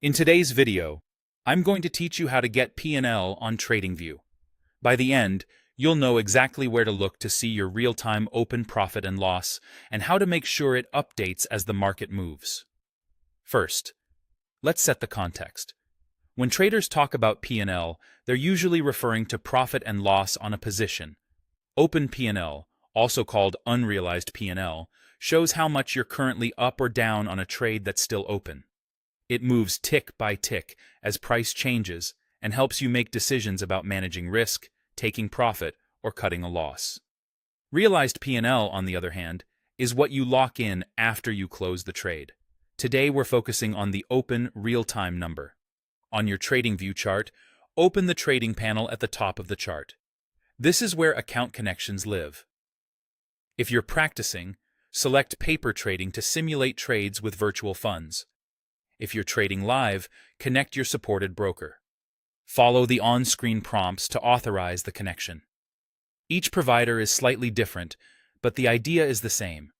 In today's video, I'm going to teach you how to get P&L on TradingView. By the end, you'll know exactly where to look to see your real-time open profit and loss and how to make sure it updates as the market moves. First, let's set the context. When traders talk about P&L, they're usually referring to profit and loss on a position. Open P&L, also called unrealized P&L, shows how much you're currently up or down on a trade that's still open. It moves tick by tick as price changes and helps you make decisions about managing risk, taking profit, or cutting a loss. Realized P&L, on the other hand, is what you lock in after you close the trade. Today we're focusing on the open real-time number. On your TradingView chart, open the trading panel at the top of the chart. This is where account connections live. If you're practicing, select paper trading to simulate trades with virtual funds. If you're trading live, connect your supported broker. Follow the on-screen prompts to authorize the connection. Each provider is slightly different, but the idea is the same.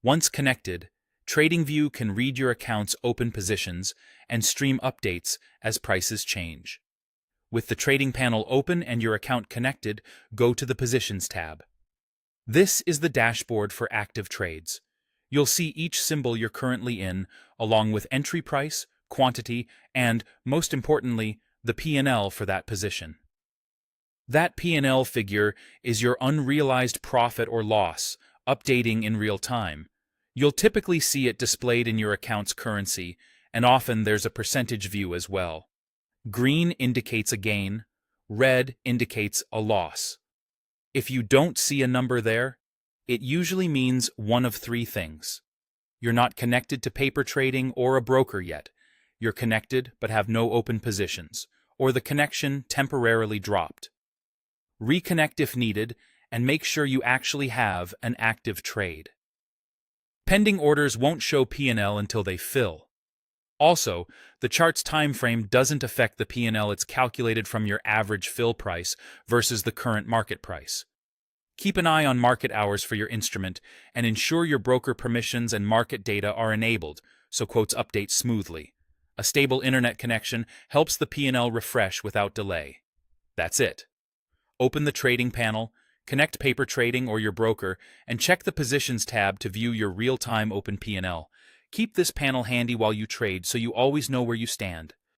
Once connected, TradingView can read your account's open positions and stream updates as prices change. With the trading panel open and your account connected, go to the Positions tab. This is the dashboard for active trades. You'll see each symbol you're currently in, along with entry price, quantity, and, most importantly, the P&L for that position. That P&L figure is your unrealized profit or loss, updating in real time. You'll typically see it displayed in your account's currency, and often there's a percentage view as well. Green indicates a gain, red indicates a loss. If you don't see a number there, it usually means one of three things. You're not connected to paper trading or a broker yet. You're connected but have no open positions, or the connection temporarily dropped. Reconnect if needed, and make sure you actually have an active trade. Pending orders won't show P&L until they fill. Also, the chart's time frame doesn't affect the P&L. It's calculated from your average fill price versus the current market price. Keep an eye on market hours for your instrument and ensure your broker permissions and market data are enabled so quotes update smoothly. A stable internet connection helps the P&L refresh without delay. That's it. Open the trading panel, connect paper trading or your broker, and check the Positions tab to view your real-time open P&L. Keep this panel handy while you trade so you always know where you stand.